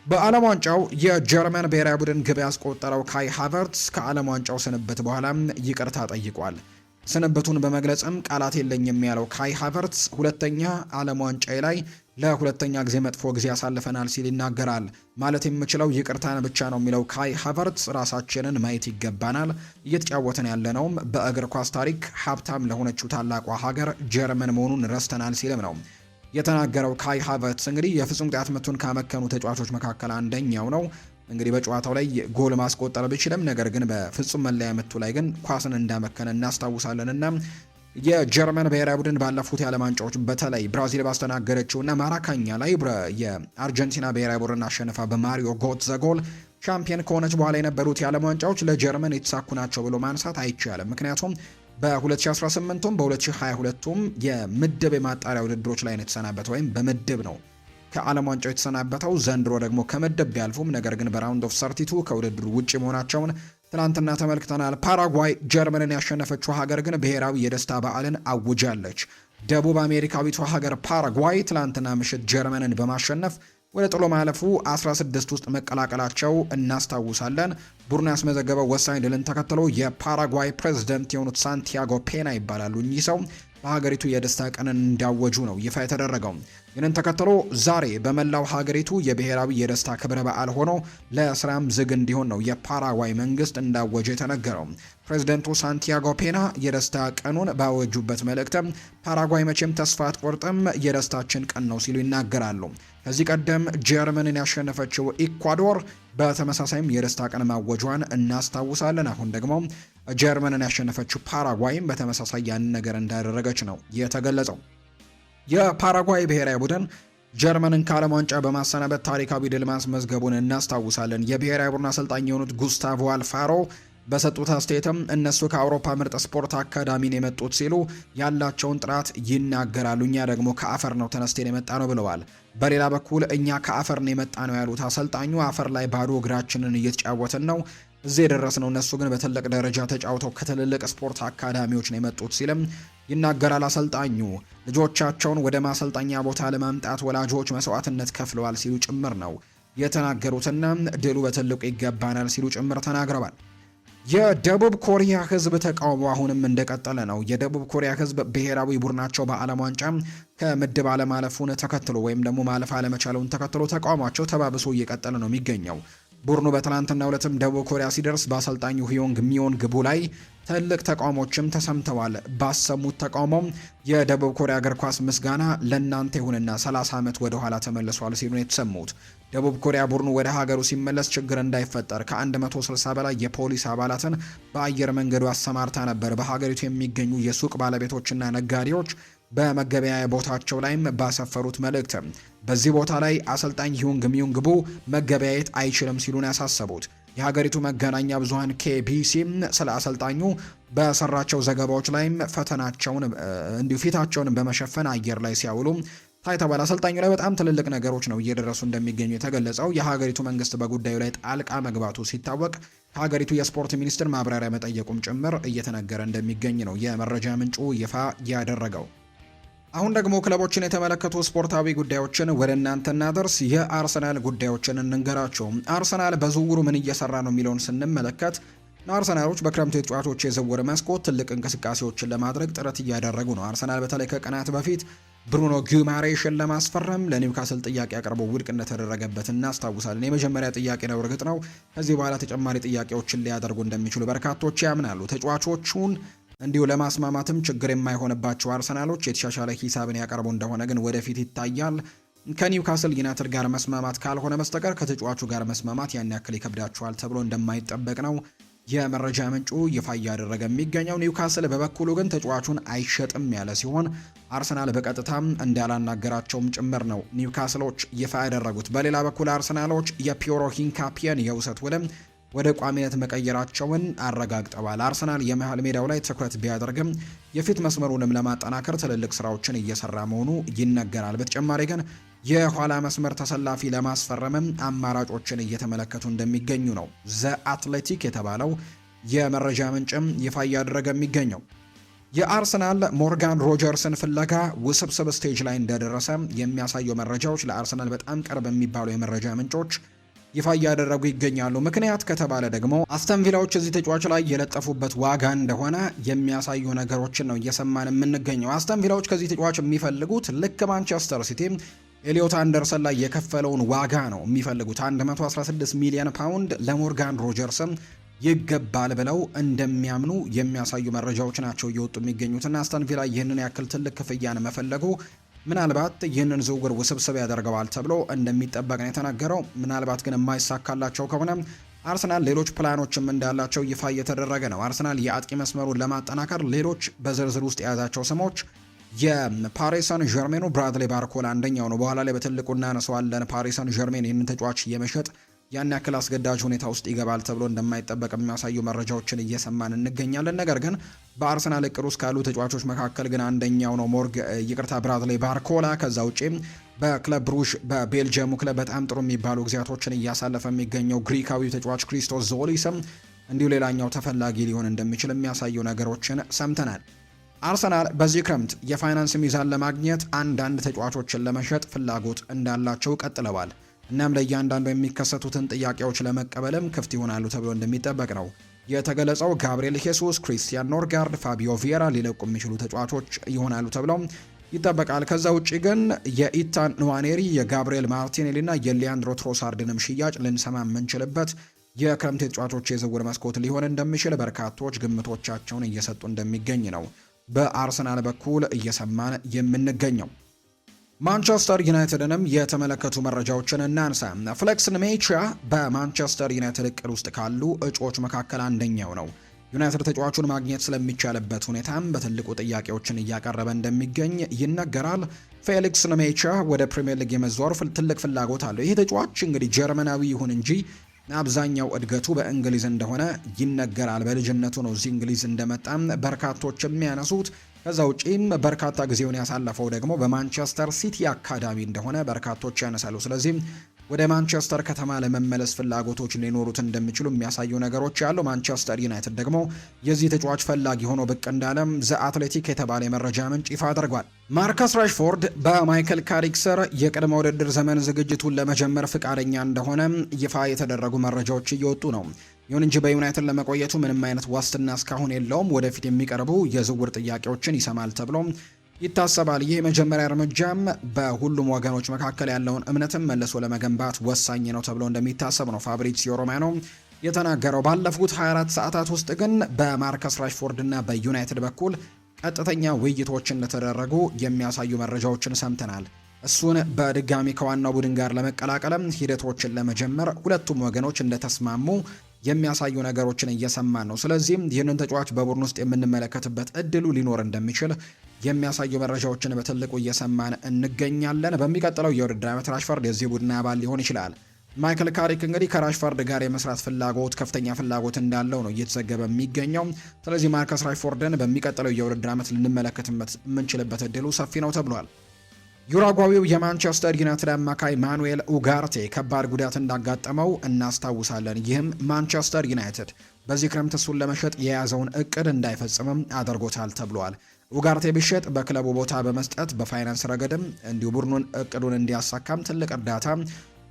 በዓለም ዋንጫው የጀርመን ብሔራዊ ቡድን ግብ ያስቆጠረው ካይ ሃቨርትስ ከዓለም ዋንጫው ስንብት በኋላ ይቅርታ ጠይቋል። ስንብቱን በመግለጽም ቃላት የለኝም ያለው ካይ ሃቨርትስ ሁለተኛ ዓለም ዋንጫ ላይ ለሁለተኛ ጊዜ መጥፎ ጊዜ ያሳልፈናል ሲል ይናገራል። ማለት የምችለው ይቅርታን ብቻ ነው የሚለው ካይ ሃቨርትስ ራሳችንን ማየት ይገባናል፣ እየተጫወተን ያለነውም በእግር ኳስ ታሪክ ሀብታም ለሆነችው ታላቋ ሀገር ጀርመን መሆኑን ረስተናል ሲልም ነው የተናገረው። ካይ ሃቨርትስ እንግዲህ የፍጹም ቅጣት ምቱን ካመከኑ ተጫዋቾች መካከል አንደኛው ነው። እንግዲህ በጨዋታው ላይ ጎል ማስቆጠር ቢችልም ነገር ግን በፍጹም መለያ ምቱ ላይ ግን ኳስን እንዳመከነ እናስታውሳለንና የጀርመን ብሔራዊ ቡድን ባለፉት የዓለም ዋንጫዎች በተለይ ብራዚል ባስተናገደችውና ማራካኛ ላይ የአርጀንቲና ብሔራዊ ቡድን አሸንፋ በማሪዮ ጎትዘ ጎል ቻምፒየን ከሆነች በኋላ የነበሩት የዓለም ዋንጫዎች ለጀርመን የተሳኩ ናቸው ብሎ ማንሳት አይቻልም። ምክንያቱም በ2018ቱም በ2022ቱም የምድብ የማጣሪያ ውድድሮች ላይ ነው የተሰናበተው፣ ወይም በምድብ ነው ከዓለም ዋንጫው የተሰናበተው። ዘንድሮ ደግሞ ከምድብ ቢያልፉም ነገር ግን በራውንድ ኦፍ 32 ከውድድሩ ውጪ መሆናቸውን ትናንትና ተመልክተናል። ፓራጓይ ጀርመንን ያሸነፈችው ሀገር ግን ብሔራዊ የደስታ በዓልን አውጃለች። ደቡብ አሜሪካዊቷ ሀገር ፓራጓይ ትናንትና ምሽት ጀርመንን በማሸነፍ ወደ ጥሎ ማለፉ 16 ውስጥ መቀላቀላቸው እናስታውሳለን። ቡድኑ ያስመዘገበው ወሳኝ ድልን ተከትሎ የፓራጓይ ፕሬዝዳንት የሆኑት ሳንቲያጎ ፔና ይባላሉ። እኚህ ሰው በሀገሪቱ የደስታ ቀንን እንዳወጁ ነው ይፋ የተደረገው። ይህንን ተከትሎ ዛሬ በመላው ሀገሪቱ የብሔራዊ የደስታ ክብረ በዓል ሆኖ ለስራም ዝግ እንዲሆን ነው የፓራጓይ መንግስት እንዳወጀ የተነገረው። ፕሬዝደንቱ ሳንቲያጎ ፔና የደስታ ቀኑን ባወጁበት መልእክትም ፓራጓይ መቼም ተስፋ አትቆርጥም፣ የደስታችን ቀን ነው ሲሉ ይናገራሉ። ከዚህ ቀደም ጀርመንን ያሸነፈችው ኢኳዶር በተመሳሳይም የደስታ ቀን ማወጇን እናስታውሳለን። አሁን ደግሞ ጀርመንን ያሸነፈችው ፓራጓይም በተመሳሳይ ያንን ነገር እንዳደረገች ነው የተገለጸው። የፓራጓይ ብሔራዊ ቡድን ጀርመንን ከዓለም ዋንጫ በማሰናበት ታሪካዊ ድል ማስመዝገቡን እናስታውሳለን። የብሔራዊ ቡድን አሰልጣኝ የሆኑት ጉስታቮ አልፋሮ በሰጡት አስተያየትም እነሱ ከአውሮፓ ምርጥ ስፖርት አካዳሚን የመጡት ሲሉ ያላቸውን ጥራት ይናገራሉ። እኛ ደግሞ ከአፈር ነው ተነስተን የመጣ ነው ብለዋል። በሌላ በኩል እኛ ከአፈር ነው የመጣ ነው ያሉት አሰልጣኙ አፈር ላይ ባዶ እግራችንን እየተጫወትን ነው እዚህ የደረስነው፣ እነሱ ግን በትልቅ ደረጃ ተጫውተው ከትልልቅ ስፖርት አካዳሚዎች ነው የመጡት ሲልም ይናገራል። አሰልጣኙ ልጆቻቸውን ወደ ማሰልጠኛ ቦታ ለማምጣት ወላጆች መስዋዕትነት ከፍለዋል ሲሉ ጭምር ነው የተናገሩትና ድሉ በትልቁ ይገባናል ሲሉ ጭምር ተናግረዋል። የደቡብ ኮሪያ ሕዝብ ተቃውሞ አሁንም እንደቀጠለ ነው። የደቡብ ኮሪያ ሕዝብ ብሔራዊ ቡድናቸው በዓለም ዋንጫ ከምድብ አለማለፉን ተከትሎ ወይም ደግሞ ማለፍ አለመቻለውን ተከትሎ ተቃውሟቸው ተባብሶ እየቀጠለ ነው የሚገኘው። ቡድኑ በትናንትናው ዕለትም ደቡብ ኮሪያ ሲደርስ በአሰልጣኙ ሂዮንግ ሚዮን ግቡ ላይ ትልቅ ተቃውሞችም ተሰምተዋል። ባሰሙት ተቃውሞም የደቡብ ኮሪያ እግር ኳስ ምስጋና ለእናንተ ይሁንና 30 ዓመት ወደ ኋላ ተመልሷል ሲሉ ነው የተሰሙት። ደቡብ ኮሪያ ቡድኑ ወደ ሀገሩ ሲመለስ ችግር እንዳይፈጠር ከ160 በላይ የፖሊስ አባላትን በአየር መንገዱ አሰማርታ ነበር። በሀገሪቱ የሚገኙ የሱቅ ባለቤቶችና ነጋዴዎች በመገበያያ ቦታቸው ላይም ባሰፈሩት መልእክት በዚህ ቦታ ላይ አሰልጣኝ ሂዮንግ ሚዮንግቡ መገበያየት አይችልም ሲሉ ነው ያሳሰቡት። የሀገሪቱ መገናኛ ብዙሃን KBC ስለ አሰልጣኙ በሰራቸው ዘገባዎች ላይም ፈተናቸውን እንዲሁ ፊታቸውን በመሸፈን አየር ላይ ሲያውሉ ታይተዋል። አሰልጣኙ ላይ በጣም ትልልቅ ነገሮች ነው እየደረሱ እንደሚገኙ የተገለጸው። የሀገሪቱ መንግስት በጉዳዩ ላይ ጣልቃ መግባቱ ሲታወቅ ከሀገሪቱ የስፖርት ሚኒስትር ማብራሪያ መጠየቁም ጭምር እየተነገረ እንደሚገኝ ነው የመረጃ ምንጩ ይፋ ያደረገው። አሁን ደግሞ ክለቦችን የተመለከቱ ስፖርታዊ ጉዳዮችን ወደ እናንተ እናደርስ። የአርሰናል ጉዳዮችን እንንገራቸው። አርሰናል በዝውውሩ ምን እየሰራ ነው የሚለውን ስንመለከት አርሰናሎች በክረምቱ የተጫዋቾች የዝውውር መስኮት ትልቅ እንቅስቃሴዎችን ለማድረግ ጥረት እያደረጉ ነው። አርሰናል በተለይ ከቀናት በፊት ብሩኖ ጊማሬሽን ለማስፈረም ለኒውካስል ጥያቄ አቅርቦ ውድቅ እንደተደረገበት እናስታውሳለን። የመጀመሪያ ጥያቄ ነው እርግጥ ነው። ከዚህ በኋላ ተጨማሪ ጥያቄዎችን ሊያደርጉ እንደሚችሉ በርካቶች ያምናሉ። ተጫዋቾቹን እንዲሁ ለማስማማትም ችግር የማይሆንባቸው አርሰናሎች የተሻሻለ ሂሳብን ያቀርቡ እንደሆነ ግን ወደፊት ይታያል። ከኒውካስል ዩናይትድ ጋር መስማማት ካልሆነ በስተቀር ከተጫዋቹ ጋር መስማማት ያን ያክል ይከብዳቸዋል ተብሎ እንደማይጠበቅ ነው የመረጃ ምንጩ ይፋ እያደረገ የሚገኘው። ኒውካስል በበኩሉ ግን ተጫዋቹን አይሸጥም ያለ ሲሆን አርሰናል በቀጥታም እንዳላናገራቸውም ጭምር ነው ኒውካስሎች ይፋ ያደረጉት። በሌላ በኩል አርሰናሎች የፒዮሮ ሂንካፒየን የውሰት ውልም ወደ ቋሚነት መቀየራቸውን አረጋግጠዋል። አርሰናል የመሃል ሜዳው ላይ ትኩረት ቢያደርግም የፊት መስመሩንም ለማጠናከር ትልልቅ ስራዎችን እየሰራ መሆኑ ይነገራል። በተጨማሪ ግን የኋላ መስመር ተሰላፊ ለማስፈረምም አማራጮችን እየተመለከቱ እንደሚገኙ ነው ዘ አትሌቲክ የተባለው የመረጃ ምንጭም ይፋ እያደረገ የሚገኘው። የአርሰናል ሞርጋን ሮጀርስን ፍለጋ ውስብስብ ስቴጅ ላይ እንደደረሰ የሚያሳዩ መረጃዎች ለአርሰናል በጣም ቅርብ የሚባሉ የመረጃ ምንጮች ይፋ እያደረጉ ይገኛሉ። ምክንያት ከተባለ ደግሞ አስተን ቪላዎች እዚህ ተጫዋች ላይ የለጠፉበት ዋጋ እንደሆነ የሚያሳዩ ነገሮችን ነው እየሰማን የምንገኘው። አስተን ቪላዎች ከዚህ ተጫዋች የሚፈልጉት ልክ ማንቸስተር ሲቲ ኤሊዮት አንደርሰን ላይ የከፈለውን ዋጋ ነው የሚፈልጉት። 116 ሚሊዮን ፓውንድ ለሞርጋን ሮጀርስም ይገባል ብለው እንደሚያምኑ የሚያሳዩ መረጃዎች ናቸው እየወጡ የሚገኙትና አስተን ቪላ ይህንን ያክል ትልቅ ክፍያን መፈለጉ ምናልባት ይህንን ዝውውር ውስብስብ ያደርገዋል ተብሎ እንደሚጠበቅ ነው የተናገረው። ምናልባት ግን የማይሳካላቸው ከሆነ አርሰናል ሌሎች ፕላኖችም እንዳላቸው ይፋ እየተደረገ ነው። አርሰናል የአጥቂ መስመሩን ለማጠናከር ሌሎች በዝርዝር ውስጥ የያዛቸው ስሞች የፓሪስ ሰን ዠርሜኑ ብራድሊ ባርኮላ አንደኛው ነው። በኋላ ላይ በትልቁ እናነሳዋለን። ፓሪስ ሰን ዠርሜን ይህንን ተጫዋች የመሸጥ ያን ያክል አስገዳጅ ሁኔታ ውስጥ ይገባል ተብሎ እንደማይጠበቅ የሚያሳዩ መረጃዎችን እየሰማን እንገኛለን። ነገር ግን በአርሰናል እቅድ ውስጥ ካሉ ተጫዋቾች መካከል ግን አንደኛው ነው ብራድሊ ባርኮላ። ከዛ ውጪ በክለብ ብሩዥ በቤልጅየሙ ክለብ በጣም ጥሩ የሚባሉ ጊዜያቶችን እያሳለፈ የሚገኘው ግሪካዊው ተጫዋች ክሪስቶስ ዞሊስም እንዲሁ ሌላኛው ተፈላጊ ሊሆን እንደሚችል የሚያሳዩ ነገሮችን ሰምተናል። አርሰናል በዚህ ክረምት የፋይናንስ ሚዛን ለማግኘት አንዳንድ ተጫዋቾችን ለመሸጥ ፍላጎት እንዳላቸው ቀጥለዋል። እናም ለእያንዳንዱ የሚከሰቱትን ጥያቄዎች ለመቀበልም ክፍት ይሆናሉ ተብሎ እንደሚጠበቅ ነው የተገለጸው። ጋብሪኤል ሄሱስ፣ ክሪስቲያን ኖርጋርድ፣ ፋቢዮ ቪየራ ሊለቁ የሚችሉ ተጫዋቾች ይሆናሉ ተብለው ይጠበቃል። ከዛ ውጪ ግን የኢታን ንዋኔሪ፣ የጋብሪኤል ማርቲኔሊ እና የሊያንድሮ ትሮሳርድንም ሽያጭ ልንሰማ የምንችልበት የክረምት ተጫዋቾች የዝውውር መስኮት ሊሆን እንደሚችል በርካቶች ግምቶቻቸውን እየሰጡ እንደሚገኝ ነው በአርሰናል በኩል እየሰማን የምንገኘው። ማንቸስተር ዩናይትድንም የተመለከቱ መረጃዎችን እናንሳ። ፍሌክስ ሜቻ በማንቸስተር ዩናይትድ እቅድ ውስጥ ካሉ እጩዎች መካከል አንደኛው ነው። ዩናይትድ ተጫዋቹን ማግኘት ስለሚቻልበት ሁኔታም በትልቁ ጥያቄዎችን እያቀረበ እንደሚገኝ ይነገራል። ፌሊክስ ሜቻ ወደ ፕሪሚየር ሊግ የመዘዋወር ትልቅ ፍላጎት አለው። ይህ ተጫዋች እንግዲህ ጀርመናዊ ይሁን እንጂ አብዛኛው እድገቱ በእንግሊዝ እንደሆነ ይነገራል። በልጅነቱ ነው እዚህ እንግሊዝ እንደመጣም በርካቶች የሚያነሱት። ከዛ ውጪም በርካታ ጊዜውን ያሳለፈው ደግሞ በማንቸስተር ሲቲ አካዳሚ እንደሆነ በርካቶች ያነሳሉ። ስለዚህ ወደ ማንቸስተር ከተማ ለመመለስ ፍላጎቶች ሊኖሩት እንደሚችሉ የሚያሳዩ ነገሮች ያሉ። ማንቸስተር ዩናይትድ ደግሞ የዚህ ተጫዋች ፈላጊ ሆኖ ብቅ እንዳለም ዘ አትሌቲክ የተባለ የመረጃ ምንጭ ይፋ አድርጓል። ማርከስ ራሽፎርድ በማይክል ካሪክ ስር የቅድመ ውድድር ዘመን ዝግጅቱን ለመጀመር ፍቃደኛ እንደሆነ ይፋ የተደረጉ መረጃዎች እየወጡ ነው። ይሁን እንጂ በዩናይትድ ለመቆየቱ ምንም አይነት ዋስትና እስካሁን የለውም። ወደፊት የሚቀርቡ የዝውውር ጥያቄዎችን ይሰማል ተብሎ ይታሰባል። ይህ የመጀመሪያ እርምጃም በሁሉም ወገኖች መካከል ያለውን እምነትም መልሶ ለመገንባት ወሳኝ ነው ተብሎ እንደሚታሰብ ነው ፋብሪዚዮ ሮማኖ የተናገረው። ባለፉት 24 ሰዓታት ውስጥ ግን በማርከስ ራሽፎርድ እና በዩናይትድ በኩል ቀጥተኛ ውይይቶች እንደተደረጉ የሚያሳዩ መረጃዎችን ሰምተናል። እሱን በድጋሚ ከዋናው ቡድን ጋር ለመቀላቀልም ሂደቶችን ለመጀመር ሁለቱም ወገኖች እንደተስማሙ የሚያሳዩ ነገሮችን እየሰማን ነው። ስለዚህም ይህንን ተጫዋች በቡድን ውስጥ የምንመለከትበት እድሉ ሊኖር እንደሚችል የሚያሳዩ መረጃዎችን በትልቁ እየሰማን እንገኛለን። በሚቀጥለው የውድድር ዓመት ራሽፎርድ የዚህ ቡድን አባል ሊሆን ይችላል። ማይክል ካሪክ እንግዲህ ከራሽፎርድ ጋር የመስራት ከፍተኛ ፍላጎት እንዳለው ነው እየተዘገበ የሚገኘው። ስለዚህ ማርከስ ራሽፎርድን በሚቀጥለው የውድድር ዓመት ልንመለከትበት የምንችልበት እድሉ ሰፊ ነው ተብሏል። ዩራጓዊው የማንቸስተር ዩናይትድ አማካይ ማኑኤል ኡጋርቴ ከባድ ጉዳት እንዳጋጠመው እናስታውሳለን። ይህም ማንቸስተር ዩናይትድ በዚህ ክረምት እሱን ለመሸጥ የያዘውን እቅድ እንዳይፈጽምም አድርጎታል ተብሏል። ኡጋርቴ ቢሸጥ በክለቡ ቦታ በመስጠት በፋይናንስ ረገድም እንዲሁ ቡድኑን እቅዱን እንዲያሳካም ትልቅ እርዳታ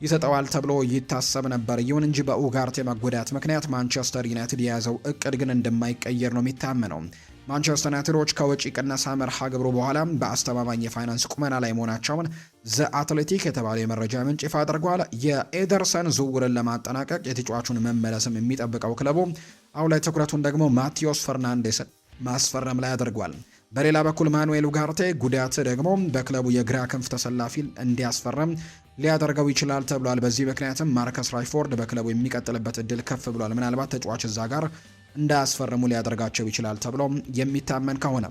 ይሰጠዋል ተብሎ ይታሰብ ነበር። ይሁን እንጂ በኡጋርቴ መጎዳት ምክንያት ማንቸስተር ዩናይትድ የያዘው እቅድ ግን እንደማይቀየር ነው የሚታመነው። ማንቸስተር ዩናይትዶች ከወጪ ቅነሳ መርሃ ግብሩ በኋላ በአስተማማኝ የፋይናንስ ቁመና ላይ መሆናቸውን ዘ አትሌቲክ የተባለ የመረጃ ምንጭ ይፋ አድርጓል። የኤደርሰን ዝውውርን ለማጠናቀቅ የተጫዋቹን መመለስም የሚጠብቀው ክለቡ አሁን ላይ ትኩረቱን ደግሞ ማቴዎስ ፈርናንዴስን ማስፈረም ላይ አድርጓል። በሌላ በኩል ማኑኤል ኡጋርቴ ጉዳት ደግሞ በክለቡ የግራ ክንፍ ተሰላፊ እንዲያስፈርም ሊያደርገው ይችላል ተብሏል። በዚህ ምክንያትም ማርከስ ራሽፎርድ በክለቡ የሚቀጥልበት እድል ከፍ ብሏል። ምናልባት ተጫዋች እዛ ጋር እንዳያስፈርሙ ሊያደርጋቸው ይችላል ተብሎ የሚታመን ከሆነ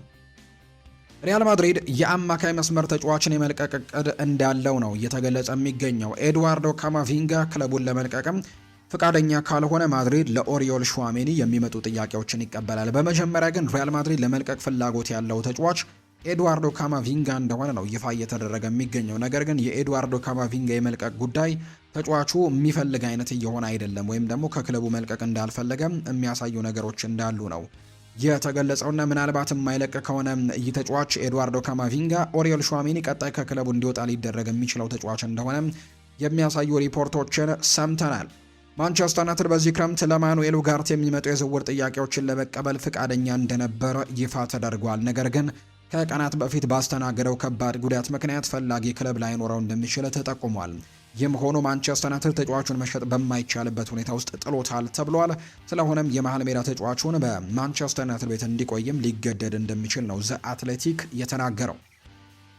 ሪያል ማድሪድ የአማካይ መስመር ተጫዋችን የመልቀቅ እቅድ እንዳለው ነው እየተገለጸ የሚገኘው። ኤድዋርዶ ካማቪንጋ ክለቡን ለመልቀቅም ፈቃደኛ ካልሆነ ማድሪድ ለኦሪዮል ሹዋሜኒ የሚመጡ ጥያቄዎችን ይቀበላል። በመጀመሪያ ግን ሪያል ማድሪድ ለመልቀቅ ፍላጎት ያለው ተጫዋች ኤድዋርዶ ካማቪንጋ እንደሆነ ነው ይፋ እየተደረገ የሚገኘው። ነገር ግን የኤድዋርዶ ካማቪንጋ የመልቀቅ ጉዳይ ተጫዋቹ የሚፈልግ አይነት እየሆነ አይደለም፣ ወይም ደግሞ ከክለቡ መልቀቅ እንዳልፈለገ የሚያሳዩ ነገሮች እንዳሉ ነው የተገለጸውና ምናልባት የማይለቅ ከሆነ ይህ ተጫዋች ኤድዋርዶ ካማቪንጋ ኦሪዮል ሹዋሜኒ ቀጣይ ከክለቡ እንዲወጣ ሊደረግ የሚችለው ተጫዋች እንደሆነ የሚያሳዩ ሪፖርቶችን ሰምተናል። ማንቸስተር ዩናይትድ በዚህ ክረምት ለማኑኤል ኡጋርቴ የሚመጡ የዝውውር ጥያቄዎችን ለመቀበል ፍቃደኛ እንደነበረ ይፋ ተደርጓል። ነገር ግን ከቀናት በፊት ባስተናገደው ከባድ ጉዳት ምክንያት ፈላጊ ክለብ ላይኖረው እንደሚችል ተጠቁሟል። ይህም ሆኖ ማንቸስተር ዩናይትድ ተጫዋቹን መሸጥ በማይቻልበት ሁኔታ ውስጥ ጥሎታል ተብሏል። ስለሆነም የመሃል ሜዳ ተጫዋቹን በማንቸስተር ዩናይትድ ቤት እንዲቆይም ሊገደድ እንደሚችል ነው ዘ አትሌቲክ የተናገረው።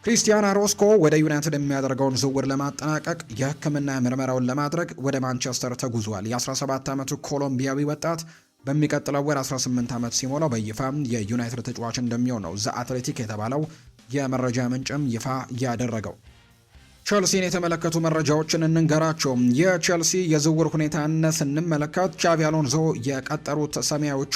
ክሪስቲያን ሮስኮ ወደ ዩናይትድ የሚያደርገውን ዝውውር ለማጠናቀቅ የሕክምና ምርመራውን ለማድረግ ወደ ማንቸስተር ተጉዟል። የ17 ዓመቱ ኮሎምቢያዊ ወጣት በሚቀጥለው ወር 18 ዓመት ሲሞላው በይፋ የዩናይትድ ተጫዋች እንደሚሆን ነው ዘ አትሌቲክ የተባለው የመረጃ ምንጭም ይፋ ያደረገው። ቸልሲን የተመለከቱ መረጃዎችን እንንገራቸው። የቸልሲ የዝውውር ሁኔታን ስንመለከት ቻቪ አሎንዞ የቀጠሩት ሰማያዊዎቹ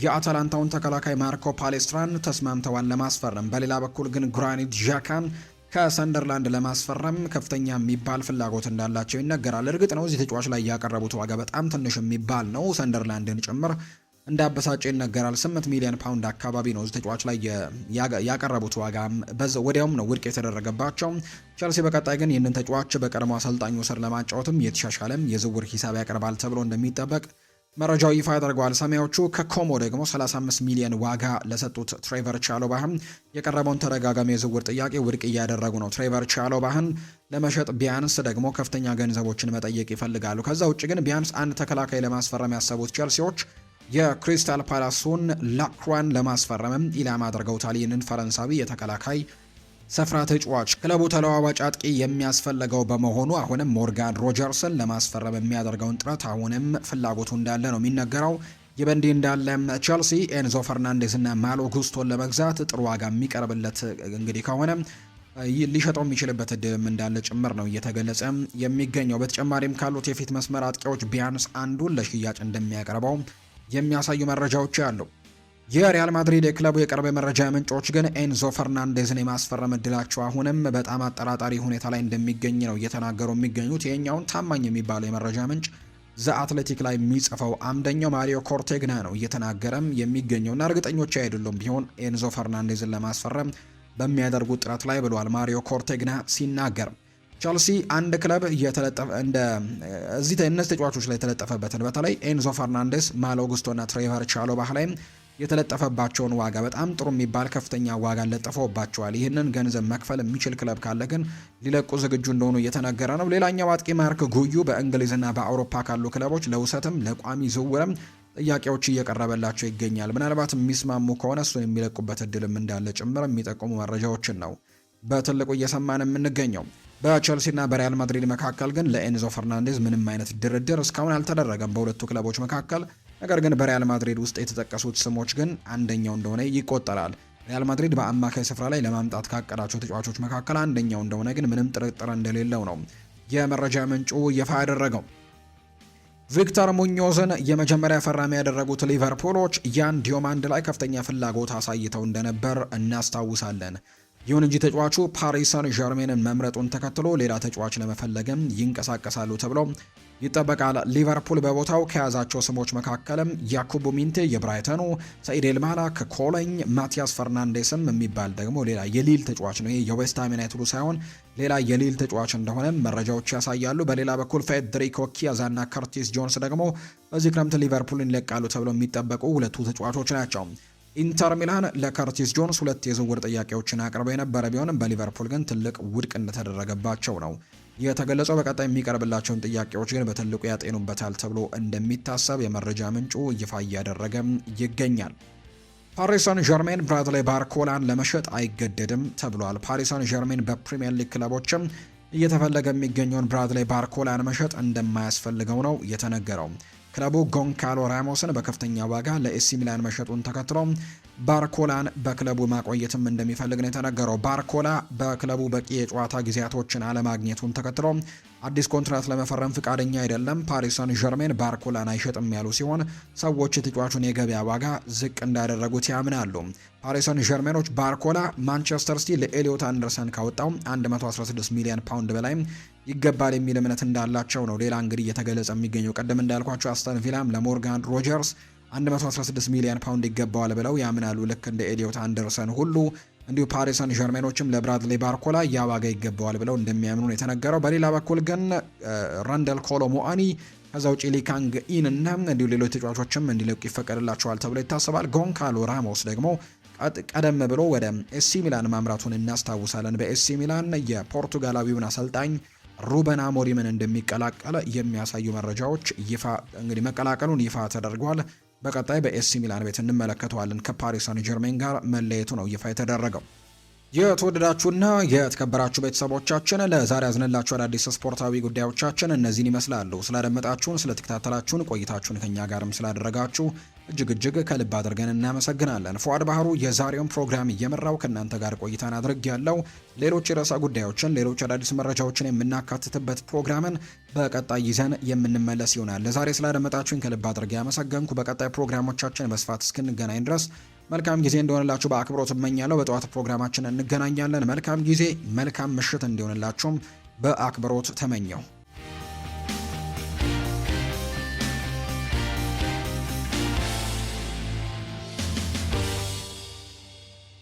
የአታላንታውን ተከላካይ ማርኮ ፓሌስትራን ተስማምተዋል ለማስፈረም። በሌላ በኩል ግን ግራኒት ዣካን ከሰንደርላንድ ለማስፈረም ከፍተኛ የሚባል ፍላጎት እንዳላቸው ይነገራል። እርግጥ ነው እዚህ ተጫዋች ላይ ያቀረቡት ዋጋ በጣም ትንሽ የሚባል ነው፣ ሰንደርላንድን ጭምር እንዳበሳጨ ይነገራል። 8 ሚሊዮን ፓውንድ አካባቢ ነው እዚህ ተጫዋች ላይ ያቀረቡት ዋጋ፣ ወዲያውም ነው ውድቅ የተደረገባቸው። ቸልሲ በቀጣይ ግን ይህንን ተጫዋች በቀድሞ አሰልጣኙ ስር ለማጫወትም የተሻሻለም የዝውውር ሂሳብ ያቀርባል ተብሎ እንደሚጠበቅ መረጃው ይፋ ያደርገዋል። ሰማያዎቹ ከኮሞ ደግሞ 35 ሚሊዮን ዋጋ ለሰጡት ትሬቨር ቻሎባህም የቀረበውን ተደጋጋሚ የዝውውር ጥያቄ ውድቅ እያደረጉ ነው። ትሬቨር ቻሎባህን ለመሸጥ ቢያንስ ደግሞ ከፍተኛ ገንዘቦችን መጠየቅ ይፈልጋሉ። ከዛ ውጭ ግን ቢያንስ አንድ ተከላካይ ለማስፈረም ያሰቡት ቸልሲዎች የክሪስታል ፓላሱን ላክሯን ለማስፈረምም ኢላማ አድርገውታል። ይህንን ፈረንሳዊ የተከላካይ ስፍራ ተጫዋች ክለቡ ተለዋዋጭ አጥቂ የሚያስፈልገው በመሆኑ አሁንም ሞርጋን ሮጀርስን ለማስፈረም የሚያደርገውን ጥረት አሁንም ፍላጎቱ እንዳለ ነው የሚነገረው። ይህ በእንዲህ እንዳለ ቸልሲ ኤንዞ ፈርናንዴዝ እና ማሎ ጉስቶን ለመግዛት ጥሩ ዋጋ የሚቀርብለት እንግዲህ ከሆነ ሊሸጠው የሚችልበት እድልም እንዳለ ጭምር ነው እየተገለጸ የሚገኘው። በተጨማሪም ካሉት የፊት መስመር አጥቂዎች ቢያንስ አንዱን ለሽያጭ እንደሚያቀርበው የሚያሳዩ መረጃዎች አሉ። የሪያል ማድሪድ የክለቡ የቅርብ መረጃ ምንጮች ግን ኤንዞ ፈርናንዴዝን የማስፈረም እድላቸው አሁንም በጣም አጠራጣሪ ሁኔታ ላይ እንደሚገኝ ነው እየተናገሩ የሚገኙት። ይሄኛውን ታማኝ የሚባለው የመረጃ ምንጭ ዘ አትሌቲክ ላይ የሚጽፈው አምደኛው ማሪዮ ኮርቴግና ነው እየተናገረም የሚገኘውና እርግጠኞች አይደሉም ቢሆን ኤንዞ ፈርናንዴዝን ለማስፈረም በሚያደርጉት ጥረት ላይ ብሏል ማሪዮ ኮርቴግና ሲናገር። ቸልሲ አንድ ክለብ እየተለጠፈ እነዚህ ተጫዋቾች ላይ የተለጠፈበትን በተለይ ኤንዞ ፈርናንዴዝ፣ ማሎ ጉስቶና ትሬቨር ቻሎባህ ላይ የተለጠፈባቸውን ዋጋ በጣም ጥሩ የሚባል ከፍተኛ ዋጋ ለጥፈውባቸዋል። ይህንን ገንዘብ መክፈል የሚችል ክለብ ካለ ግን ሊለቁ ዝግጁ እንደሆኑ እየተነገረ ነው። ሌላኛው አጥቂ ማርክ ጉዩ በእንግሊዝና በአውሮፓ ካሉ ክለቦች ለውሰትም ለቋሚ ዝውውርም ጥያቄዎች እየቀረበላቸው ይገኛል። ምናልባት የሚስማሙ ከሆነ እሱን የሚለቁበት እድልም እንዳለ ጭምር የሚጠቁሙ መረጃዎችን ነው በትልቁ እየሰማን የምንገኘው። በቸልሲና በሪያል ማድሪድ መካከል ግን ለኤንዞ ፈርናንዴዝ ምንም አይነት ድርድር እስካሁን አልተደረገም በሁለቱ ክለቦች መካከል። ነገር ግን በሪያል ማድሪድ ውስጥ የተጠቀሱት ስሞች ግን አንደኛው እንደሆነ ይቆጠራል። ሪያል ማድሪድ በአማካይ ስፍራ ላይ ለማምጣት ካቀዳቸው ተጫዋቾች መካከል አንደኛው እንደሆነ ግን ምንም ጥርጥር እንደሌለው ነው የመረጃ ምንጩ ይፋ ያደረገው። ቪክተር ሙኞዝን የመጀመሪያ ፈራሚ ያደረጉት ሊቨርፑሎች ያን ዲዮማንድ ላይ ከፍተኛ ፍላጎት አሳይተው እንደነበር እናስታውሳለን። ይሁን እንጂ ተጫዋቹ ፓሪስ ሰን ዠርሜንን መምረጡን ተከትሎ ሌላ ተጫዋች ለመፈለግም ይንቀሳቀሳሉ ተብሎ ይጠበቃል። ሊቨርፑል በቦታው ከያዛቸው ስሞች መካከልም ያኩቡ ሚንቴ የብራይተኑ፣ ሰኢድ ኤልማላ ከኮሎኝ፣ ማቲያስ ፈርናንዴስም የሚባል ደግሞ ሌላ የሊል ተጫዋች ነው። ይሄ የዌስትሃም ዩናይትዱ ሳይሆን ሌላ የሊል ተጫዋች እንደሆነ መረጃዎች ያሳያሉ። በሌላ በኩል ፌዴሪኮ ኪያዛና ከርቲስ ጆንስ ደግሞ በዚህ ክረምት ሊቨርፑልን ይለቃሉ ተብሎ የሚጠበቁ ሁለቱ ተጫዋቾች ናቸው። ኢንተር ሚላን ለከርቲስ ጆንስ 2 የዝውውር ጥያቄዎችን አቅርበው የነበረ ቢሆንም በሊቨርፑል ግን ትልቅ ውድቅ እንደተደረገባቸው ነው የተገለጸው። በቀጣይ የሚቀርብላቸውን ጥያቄዎች ግን በትልቁ ያጤኑበታል ተብሎ እንደሚታሰብ የመረጃ ምንጩ ይፋ እያደረገ ይገኛል። ፓሪስ ሰን ዠርሜን ብራድሌ ባርኮላን ለመሸጥ አይገደድም ተብሏል። ፓሪስ ሰን ዠርሜን በፕሪሚየር ሊግ ክለቦችም እየተፈለገ የሚገኘውን ብራድሌ ባርኮላን መሸጥ እንደማያስፈልገው ነው የተነገረው። ክለቡ ጎንካሎ ራሞስን በከፍተኛ ዋጋ ለኤሲ ሚላን መሸጡን ተከትሎ ባርኮላን በክለቡ ማቆየትም እንደሚፈልግ ነው የተነገረው። ባርኮላ በክለቡ በቂ የጨዋታ ጊዜያቶችን አለማግኘቱን ተከትሎ አዲስ ኮንትራት ለመፈረም ፍቃደኛ አይደለም። ፓሪስ ሰን ዠርሜን ባርኮላን አይሸጥም ያሉ ሲሆን ሰዎች የተጫዋቹን የገበያ ዋጋ ዝቅ እንዳደረጉት ያምናሉ። ፓሪስ ሰን ዠርሜኖች ባርኮላ ማንቸስተር ሲቲ ለኤሊዮት አንደርሰን ካወጣው 116 ሚሊዮን ፓውንድ በላይ ይገባል የሚል እምነት እንዳላቸው ነው ሌላ እንግዲህ እየተገለጸ የሚገኘው። ቀደም እንዳልኳቸው አስተን ቪላም ለሞርጋን ሮጀርስ 116 ሚሊዮን ፓውንድ ይገባዋል ብለው ያምናሉ። ልክ እንደ ኤሊዮት አንደርሰን ሁሉ እንዲሁ ፓሪስ ሰን ዠርሜኖችም ለብራድሌ ባርኮላ ያ ዋጋ ይገባዋል ብለው እንደሚያምኑ ነው የተነገረው። በሌላ በኩል ግን ራንደል ኮሎ ሙአኒ ከዛ ውጪ ሊካንግ ኢን እና እንዲሁ ሌሎች ተጫዋቾችም እንዲለቁ ይፈቀድላቸዋል ተብሎ ይታሰባል። ጎንካሎ ራሞስ ደግሞ ቀደም ብሎ ወደ ኤሲ ሚላን ማምራቱን እናስታውሳለን። በኤሲ ሚላን የፖርቱጋላዊውን አሰልጣኝ ሩበን አሞሪምን እንደሚቀላቀል የሚያሳዩ መረጃዎች እንግዲህ መቀላቀሉን ይፋ ተደርጓል። በቀጣይ በኤሲ ሚላን ቤት እንመለከተዋለን። ከፓሪስ ሰን ዠርሜን ጋር መለየቱ ነው ይፋ የተደረገው። የተወደዳችሁና የተከበራችሁ ቤተሰቦቻችን ለዛሬ ያዝንላችሁ አዳዲስ ስፖርታዊ ጉዳዮቻችን እነዚህን ይመስላሉ። ስላደመጣችሁን፣ ስለተከታተላችሁን፣ ቆይታችሁን ከኛ ጋርም ስላደረጋችሁ እጅግ ከልብ አድርገን እናመሰግናለን። ፉአድ ባህሩ የዛሬውን ፕሮግራም እየመራው ከእናንተ ጋር ቆይታን አድርግ ያለው ሌሎች የርዕሰ ጉዳዮችን ሌሎች አዳዲስ መረጃዎችን የምናካትትበት ፕሮግራምን በቀጣይ ይዘን የምንመለስ ይሆናል። ለዛሬ ስላደመጣችሁን ከልብ አድርጌ ያመሰገንኩ። በቀጣይ ፕሮግራሞቻችን በስፋት እስክንገናኝ ድረስ መልካም ጊዜ እንደሆነላችሁ በአክብሮት እመኛለሁ። በጠዋት ፕሮግራማችን እንገናኛለን። መልካም ጊዜ፣ መልካም ምሽት እንዲሆንላችሁም በአክብሮት ተመኘው።